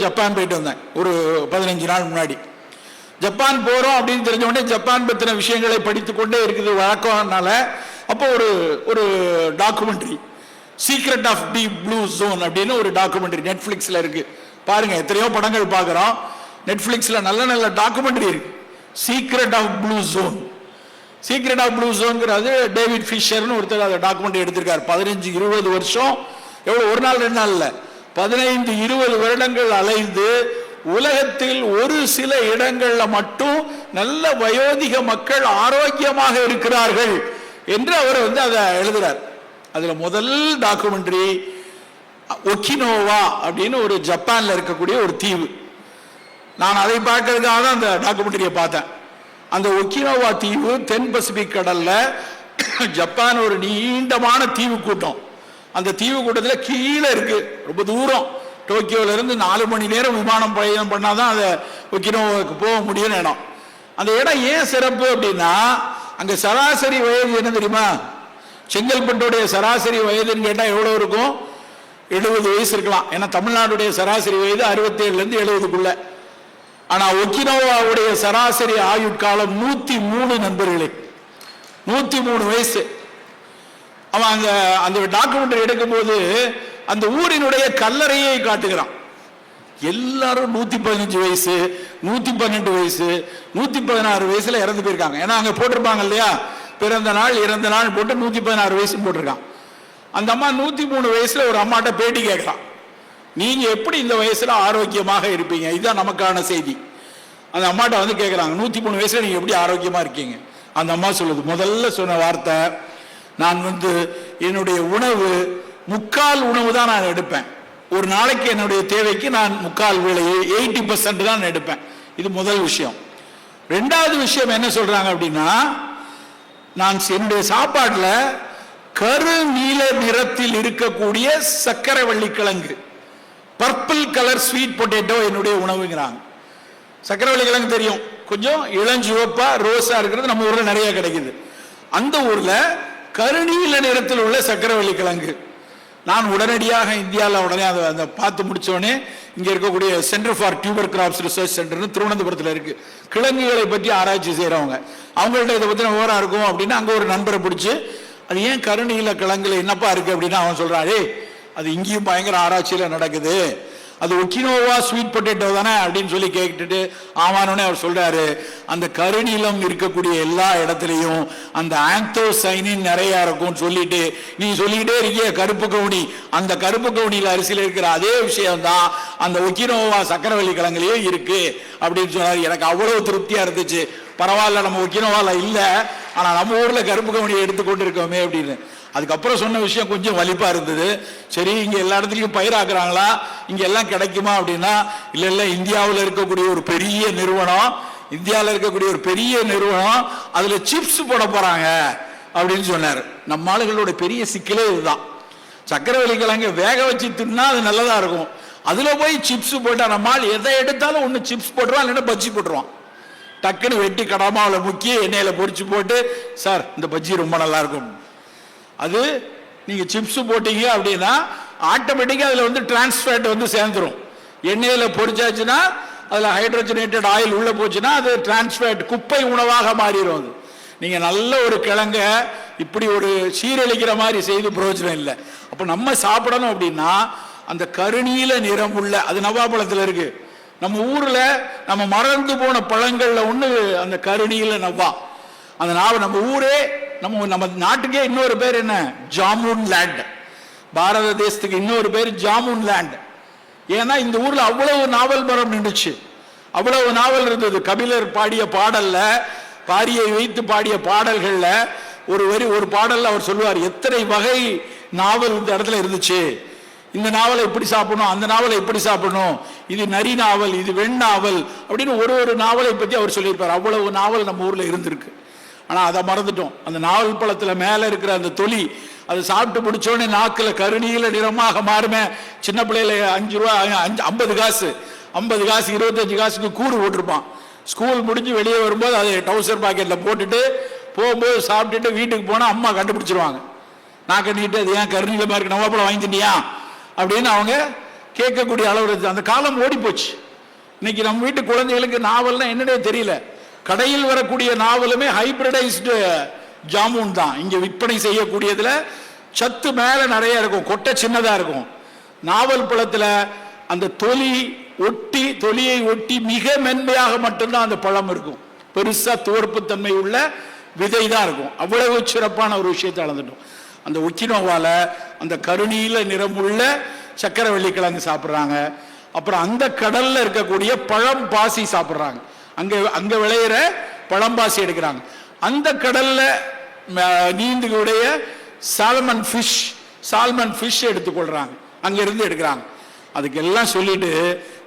Japan போயிட்டு வந்தேன் ஒரு 15 நாள் முன்னாடி. ஜப்பான் போகிறோம் அப்படின்னு தெரிஞ்ச உடனே ஜப்பான் பற்றின விஷயங்களை படித்து கொண்டே இருக்குது வழக்கம்னால, அப்போ ஒரு documentary secret of deep blue zone அப்படின்னு ஒரு டாக்குமெண்ட்ரி நெட்ஃப்ளிக்ஸில் இருக்குது. பாருங்கள், எத்தனையோ படங்கள் பார்க்குறோம், நெட்ஃப்ளிக்ஸில் நல்ல நல்ல டாக்குமெண்ட்ரி இருக்கு. Secret of blue zone, secret of blue ஜோன்ங்கிறது டேவிட் ஃபிஷர்னு ஒருத்தர் அதை டாக்குமெண்ட்ரி எடுத்திருக்காரு. 15-20 வருஷம், எவ்வளோ, ஒரு நாள் 2 நாள் இல்லை, 15-20 வருடங்கள் அலைந்து உலகத்தில் ஒரு சில இடங்கள்ல மட்டும் நல்ல வயோதிக மக்கள் ஆரோக்கியமாக இருக்கிறார்கள் என்று அவர் அதை எழுதுறார். அதுல முதல் டாக்குமெண்ட்ரி ஒக்கினோவா அப்படின்னு ஒரு ஜப்பான்ல இருக்கக்கூடிய ஒரு தீவு. நான் அதை பார்க்கறதுக்காக தான் அந்த டாக்குமெண்ட்ரியை பார்த்தேன். அந்த ஒக்கினோவா தீவு தென் பசிபிக் கடல்ல ஜப்பான் ஒரு நீண்டமான தீவு கூட்டம். அந்த தீவு கூட்டத்தில் கீழே இருக்கு, ரொம்ப தூரம், டோக்கியோல இருந்து 4 மணி நேரம் விமானம் பயணம் பண்ணாதான் அதை ஒக்கினோவாவுக்கு போக முடியும் இடம். அந்த இடம் ஏன் சிறப்பு அப்படின்னா, அங்க சராசரி வயது என்ன தெரியுமா? செங்கல்பட்டுடைய சராசரி வயதுன்னு கேட்டா எவ்வளவு இருக்கும்? 70 வயசு இருக்கலாம். ஏன்னா தமிழ்நாடுடைய சராசரி வயது 67 இருந்து 70க்குள்ள. ஆனா ஒக்கினோவாவுடைய சராசரி ஆயுட்காலம் 103 நண்பர்களே, 103 வயசு. அவன் அந்த டாக்குமெண்ட்ரி எடுக்கும் போது அந்த ஊரினுடைய கல்லறையை காட்டுகிறான். எல்லாரும் 115 வயசு, 112 வயசு, 116 வயசுல இறந்து போயிருக்காங்க. ஏன்னா அங்க போட்டிருப்பாங்க இல்லையா, பிறந்த நாள் இறந்த நாள் போட்டு 116 வயசு போட்டிருக்கான். அந்த அம்மா 103 வயசுல ஒரு அம்மாட்ட பேட்டி கேட்கலாம், நீங்க எப்படி இந்த வயசுல ஆரோக்கியமாக இருப்பீங்க? இதுதான் நமக்கான செய்தி. அந்த அம்மாட்ட கேட்கறாங்க, 103 வயசுல நீங்க எப்படி ஆரோக்கியமா இருக்கீங்க? அந்த அம்மா சொல்லுது, முதல்ல சொன்ன வார்த்தை, நான் என்னுடைய உணவு 3/4 உணவு தான் நான் எடுப்பேன். ஒரு நாளைக்கு என்னுடைய தேவைக்கு நான் 3/4 வேளையை 80% தான் எடுப்பேன். இது முதல் விஷயம். 2வது விஷயம் என்ன சொல்றாங்க அப்படின்னா, நான் என்னுடைய சாப்பாடுல கரு நீல நிறத்தில் இருக்கக்கூடிய சர்க்கரைவள்ளி கிழங்கு, பர்பிள் கலர் ஸ்வீட் பொட்டேட்டோ என்னுடைய உணவுங்கிறாங்க. சர்க்கரைவள்ளி கிழங்கு தெரியும், கொஞ்சம் இளஞ்சிவப்பா ரோஸா இருக்கிறது நம்ம ஊர்ல நிறைய கிடைக்குது. அந்த ஊர்ல கருநீல நிறத்தில் உள்ள சர்க்கரைவள்ளி கிழங்கு. நான் உடனடியாக இந்தியாவில் உடனே அதை பார்த்து முடிச்சோடனே இங்கே இருக்கக்கூடிய centre for tuber crops research சென்டர்னு திருவனந்தபுரத்தில் இருக்கு, கிழங்குகளை பற்றி ஆராய்ச்சி செய்கிறவங்க. அவங்கள்ட்ட இதை பற்றின விவரம் இருக்கும் அப்படின்னு அங்கே ஒரு நண்பரை பிடிச்சி, அது ஏன் கருநீல கிழங்குல என்னப்பா இருக்கு அப்படின்னு அவன் சொல்றாரு, அது இங்கேயும் பயங்கர ஆராய்ச்சியில் நடக்குது, அது ஒக்கினோவா ஸ்வீட் பொட்டேட்டோ தானே அப்படின்னு சொல்லி கேட்டுட்டு ஆமானோடனே அவர் சொல்றாரு, அந்த கருநீலம் இருக்கக்கூடிய எல்லா இடத்துலையும் அந்த ஆந்தோசைனின் நிறைய இருக்கும்னு சொல்லிட்டு நீ சொல்லிக்கிட்டே இருக்கிய கருப்பு கவுனி, அந்த கருப்பு கவுனியில் அரிசியில் இருக்கிற அதே விஷயம் தான் அந்த ஒக்கினோவா சக்கரவள்ளி கிழங்குலயே இருக்கு அப்படின்னு சொன்னார். எனக்கு அவ்வளவு திருப்தியா இருந்துச்சு. பரவாயில்ல, நம்ம ஒக்கினோவால இல்லை, ஆனா நம்ம ஊர்ல கருப்பு கவுனியை எடுத்துக்கொண்டு இருக்கோமே அப்படின்னு. அதுக்கப்புறம் சொன்ன விஷயம் கொஞ்சம் வலிப்பா இருந்தது. சரி, இங்க எல்லா இடத்துலையும் பயிராக்குறாங்களா, இங்க எல்லாம் கிடைக்குமா அப்படின்னா, இல்ல இந்தியாவில் இருக்கக்கூடிய ஒரு பெரிய நிறுவனம், அதுல சிப்ஸ் போட போறாங்க அப்படின்னு சொன்னார். நம்ம ஆளுகளோட பெரிய சிக்கலே இதுதான். சக்கரவள்ளி கிழங்கு வேக வச்சு தின்னா அது நல்லதா இருக்கும், அதுல போய் சிப்ஸ் போட்டா நம்ம ஆள் எதை எடுத்தாலும் ஒண்ணு சிப்ஸ் போட்டுருவான், இல்லைன்னா பஜ்ஜி போட்டுருவான். டக்குன்னு வெட்டி கடாமாவில் முக்கிய எண்ணெயில பொரிச்சு போட்டு, சார் இந்த பஜ்ஜி ரொம்ப நல்லா இருக்கும். அது நீங்க சிப்ஸ் போட்டீங்க அப்படின்னா ஆட்டோமேட்டிக்கா அதுல டிரான்ஸ்ஃபேட் சேர்ந்துரும். எண்ணெயில பொரிச்சாச்சுன்னா அதுல ஹைட்ரோஜனேட்டட் ஆயில் உள்ள போச்சுன்னா அது டிரான்ஸ்ஃபேட், குப்பை உணவாக மாறிடும். அது நீங்க நல்ல ஒரு கிழங்க இப்படி ஒரு சீரழிக்கிற மாதிரி செய்து பிரயோஜனம் இல்லை. அப்ப நம்ம சாப்பிடணும் அப்படின்னா அந்த கருநீல நிறம் உள்ள, அது நவாப்பழத்துல இருக்கு. நம்ம ஊர்ல நம்ம மறந்து போன பழங்கள்ல ஒண்ணு அந்த கருநீல நவ்வா. அந்த நம்ம ஊரே நம்ம நாட்டுக்கே இன்னொரு பேர் என்ன, ஜாமுன் லேண்ட். பாரத தேசத்துக்கு இன்னொரு பேர் ஜாமுன் லேண்ட். ஏன்னா இந்த ஊர்ல அவ்வளவு நாவல் மரம் நின்றுச்சு, அவ்வளவு நாவல் இருந்தது. கபிலர் பாடிய பாடல்ல, பாரியை வைத்து பாடிய பாடல்கள்ல ஒரு பாடல்ல அவர் சொல்லுவார், எத்தனை வகை நாவல் இந்த இடத்துல இருந்துச்சு, இந்த நாவலை இப்படி சாப்பிடணும், அந்த நாவலை இப்படி சாப்பிடணும், இது நரி நாவல், இது வெண் நாவல் அப்படின்னு ஒரு நாவலை பத்தி அவர் சொல்லியிருப்பார். அவ்வளவு நாவல் நம்ம ஊர்ல இருந்திருக்கு. ஆனா அதை மறந்துட்டோம். அந்த நாவல் பழத்துல மேல இருக்கிற அந்த தொலி, அதை சாப்பிட்டு முடிச்சோடனே நாக்குல கருநீல நிறமாக மாறுமே. சின்ன பிள்ளையில 5 ரூபா 50 காசு 25 காசுக்கு கூறு போட்டிருப்பான். ஸ்கூல் முடிஞ்சு வெளியே வரும்போது அதை டவுசர் பாக்கெட்ல போட்டுட்டு போகும்போது சாப்பிட்டுட்டு வீட்டுக்கு போனா அம்மா கண்டுபிடிச்சிருவாங்க. நாக்க நீட்டு, அது ஏன் கருநீலமா இருக்கு, நவாப்பழம் வாங்கிட்டியா அப்படின்னு அவங்க கேட்கக்கூடிய அளவு அந்த காலம் ஓடி போச்சு. இன்னைக்கு நம்ம வீட்டு குழந்தைகளுக்கு நாவல்னா என்னன்னே தெரியல. கடையில் வரக்கூடிய நாவலுமே ஹைபிரிடைஸ்டு ஜாமுன் தான். இங்க விற்பனை செய்யக்கூடியதுல சத்து மேல நிறைய இருக்கும், கொட்டை சின்னதா இருக்கும். நாவல் பழத்துல அந்த தொலியை ஒட்டி மிக மென்மையாக மட்டும்தான் அந்த பழம் இருக்கும். பெருசா துவர்ப்பு தன்மை உள்ள விதை தான் இருக்கும். அவ்வளவு சிறப்பான ஒரு விஷயத்தை அளந்துட்டோம். அந்த ஒக்கினோவால அந்த கருநீல நிறமுள்ள சக்கரவள்ளி கிழங்கு சாப்பிட்றாங்க. அப்புறம் அந்த கடல்ல இருக்கக்கூடிய பழம் பாசி சாப்பிட்றாங்க. அங்க விளையிற பழம்பாசி எடுக்கிறாங்க. அந்த கடல்ல நீந்துடைய சால்மன் ஃபிஷ் எடுத்துக்கொள்றாங்க, அங்க இருந்து எடுக்கிறாங்க. அதுக்கு எல்லாம் சொல்லிட்டு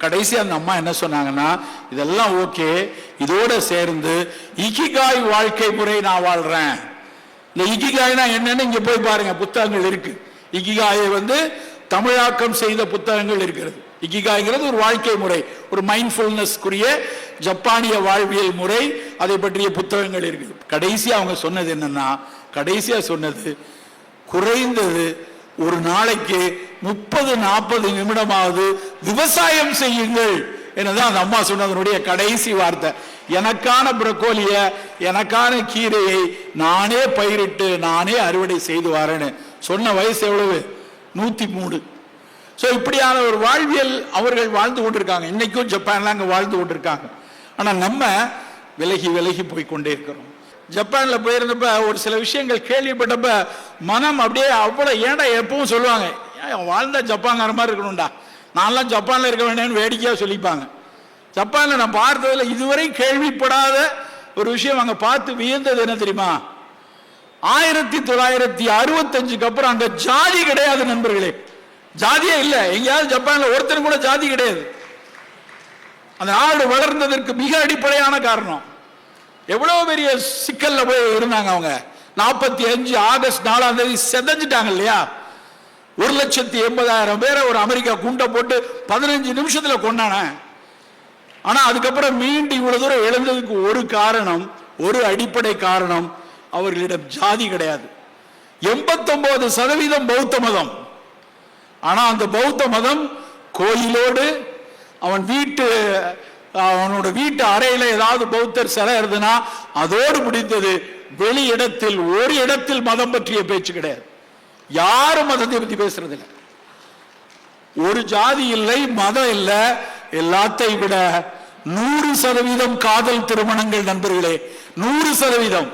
கடைசி அந்த அம்மா என்ன சொன்னாங்கன்னா, இதெல்லாம் ஓகே, இதோட சேர்ந்து இக்கிகாய் வாழ்க்கை முறை நான் வாழ்றேன். இந்த இக்கிகாய்னா என்னன்னு இங்க போய் பாருங்க, புத்தகங்கள் இருக்கு. இக்கிகாயை தமிழாக்கம் செய்த புத்தகங்கள் இருக்கிறது. இக்கிகாய்ங்கிறது ஒரு வாழ்க்கை முறை, ஒரு மைண்ட்ஃபுல்னஸ்க்குரிய ஜப்பானிய வாழ்வியல் முறை. அதை பற்றிய புத்தகங்கள் இருக்குது. கடைசியா அவங்க சொன்னது என்னன்னா, குறைந்தது ஒரு நாளைக்கு 30-40 நிமிடமாவது விவசாயம் செய்யுங்கள் என்னதான் அந்த அம்மா சொன்னதனுடைய கடைசி வார்த்தை. எனக்கான புரோக்கோலிய, எனக்கான கீரையை நானே பயிரிட்டு நானே அறுவடை செய்து வரேன்னு சொன்ன வயசு எவ்வளவு? 103. இப்படியான ஒரு வாழ்வியல் அவர்கள் வாழ்ந்து கொண்டிருக்காங்க. இன்னைக்கும் ஜப்பான்ல அங்க வாழ்ந்து கொண்டிருக்காங்க. ஆனா நம்ம விலகி விலகி போய் கொண்டே இருக்கிறோம். ஜப்பான்ல போயிருந்தப்ப ஒரு சில விஷயங்கள் கேள்விப்பட்டப்ப மனம் அப்படியே அவ்வளவு, ஏன்டா எப்பவும் சொல்லுவாங்க, வாழ்ந்தா ஜப்பான்கார மாதிரி இருக்கணும்டா, நான்லாம் ஜப்பான்ல இருக்க வேண்டியன்னு வேடிக்கையா சொல்லிப்பாங்க. ஜப்பான்ல நான் பார்த்ததுல இதுவரை கேள்விப்படாத ஒரு விஷயம் அங்க பார்த்து வியந்தது என்ன தெரியுமா? 1965க்கு அப்புறம் அங்க ஜாதி கிடையாது நண்பர்களே. ஜாதியே இல்ல. எங்கேயாவது ஜப்பான்ல ஒருத்தரும் கூட ஜாதி கிடையாது. அந்த நாடு வளர்ந்ததற்கு மிக அடிப்படையான காரணம், எவ்வளவு பெரிய சிக்கல்ல போய் இருந்தாங்க அவங்க. 45 ஆகஸ்ட் 4ஆம் தேதி செதஞ்சிட்டாங்க இல்லையா? 1,80,000 பேரை ஒரு அமெரிக்கா குண்டை போட்டு 15 நிமிஷத்துல கொண்டான. ஆனா அதுக்கப்புறம் மீண்டும் இவ்வளவு தூரம் எழுந்ததுக்கு ஒரு காரணம், ஒரு அடிப்படை காரணம், அவர்களிடம் ஜாதி கிடையாது. 89% பௌத்த மதம். ஆனா அந்த பௌத்த மதம் கோயிலோடு அவனோட வீட்டு அறையில ஏதாவது பௌத்தர் சிலை இருந்ததுன்னா அதோடு முடிந்தது. வெளி இடத்தில் ஒரு இடத்தில் மதம் பற்றிய பேச்சு கிடையாது. யாரும் மதத்தை பத்தி பேசுறது இல்லை. ஒரு ஜாதி இல்லை, மதம் இல்லை. எல்லாத்தையும் விட 100% காதல் திருமணங்கள் நண்பர்களே, 100%.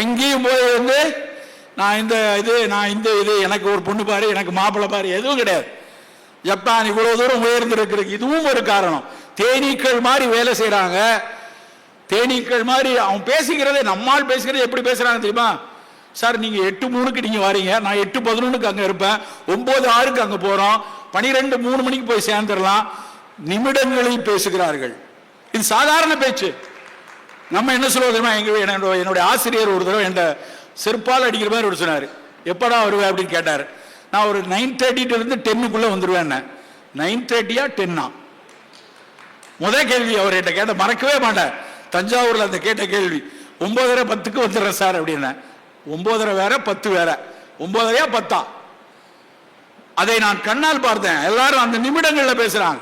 எங்கேயும் போய் நான் இந்த இது எனக்கு ஒரு பொண்ணு பாரு, எனக்கு மாப்பிள்ளை பாரு, எதுவும் கிடையாது. ஜப்பான் இவ்வளவு தூரம் உயர்ந்திருக்கிறது இதுவும் ஒரு காரணம். தேனீக்கள் மாதிரி வேலை செய்யறாங்க. தேனீக்கள் மாதிரி அவன் பேசிக்கிறதே, நம்மால் பேசுகிறது எப்படி பேசுறாங்க தெரியுமா? சார் நீங்க 8:03க்கு நீங்க வரீங்க, நான் 8:11க்கு அங்க இருப்பேன், 9:06க்கு அங்க போறோம், 12:03 மணிக்கு போய் சேர்ந்துடலாம். நிமிடங்களில் பேசுகிறார்கள். இது சாதாரண பேச்சு. நம்ம என்ன சொல்லுவோம் தெரியுமா? என்னுடைய ஆசிரியர் ஒரு தடவை என் செருப்பால் அடிக்கிற மாதிரி ஒரு சொன்னார். எப்படா வருவேன் அப்படின்னு கேட்டார். நான் ஒரு 9:30 to 10க்குள்ள வந்துருவேன். 9:30 10 முதல் கேள்வி அவர் என்கிட்ட கேட்ட மறக்கவே மாட்டேன். தஞ்சாவூர்ல அந்த கேட்ட கேள்வி, 9:10க்கு வந்துடுறேன் சார் அப்படின்னா. 9:30 வேற 10 வேற, 9:30 10. அதை நான் கண்ணால் பார்த்தேன். எல்லாரும் அந்த நிமிடங்கள்ல பேசுறாங்க.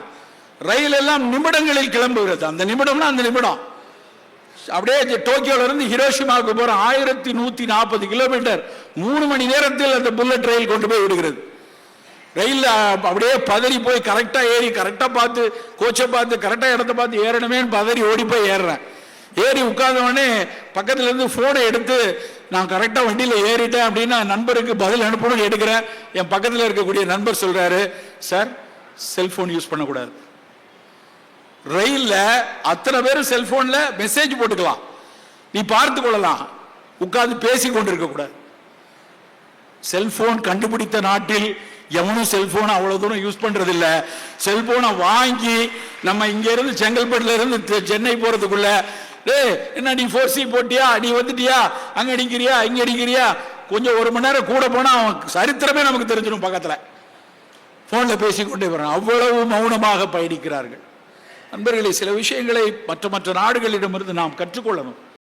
ரயில் எல்லாம் நிமிடங்களில் கிளம்புகிறது. அந்த நிமிடம்னா அந்த நிமிடம். அப்படியே டோக்கியோல இருந்து ஹிரோஷிமாவுக்கு போற 1140 கிலோமீட்டர் 3 மணி நேரத்தில் அந்த புல்லட் ரயில் கொண்டு போய் விடுகிறது. ரயில் அப்படியே பதறி போய் கரெக்டா ஏறி, கரெக்டா பார்த்து கோச்சை பார்த்து கரெக்டா இடத்த பார்த்து ஏறணுமே பதறி ஓடி போய் ஏறுறேன். ஏறி உட்கார்ந்த உடனே பக்கத்துல இருந்து போனை எடுத்து நான் கரெக்டா வண்டியில ஏறிட்டேன் அப்படின்னா நண்பருக்கு பதில் அனுப்பணும் எடுக்கிறேன். என் பக்கத்தில் இருக்கக்கூடிய நண்பர் சொல்றாரு, சார் செல்போன் யூஸ் பண்ணக்கூடாது. ரயில்ல அத்தனை பேரும் செல்போன்ல மெசேஜ் போட்டுக்கலாம், நீ பார்த்து கொள்ளலாம், உட்கார்ந்து பேசி கொண்டிருக்க கூடாது. செல்போன் கண்டுபிடித்த நாட்டில் எவனும் செல்போனை அவ்வளவு தூரம் யூஸ் பண்றது இல்ல. செல்போனை வாங்கி நம்ம இங்க இருந்து செங்கல்பட்டுல இருந்து சென்னை போறதுக்குள்ள என்ன நீ 4C போட்டியா, நீ வந்துட்டியா, அங்க அடிக்கிறியா இங்க அடிக்கிறியா, கொஞ்சம் 1 மணி நேரம் கூட போனா அவன் சரித்திரமே நமக்கு தெரிஞ்சிடும். பக்கத்துல போன்ல பேசிக்கொண்டே போறான். அவ்வளவு மௌனமாக பயணிக்கிறார்கள். நண்பர்களே, சில விஷயங்களை மற்ற நாடுகளிடமிருந்து நாம் கற்றுக்கொள்ளணும்.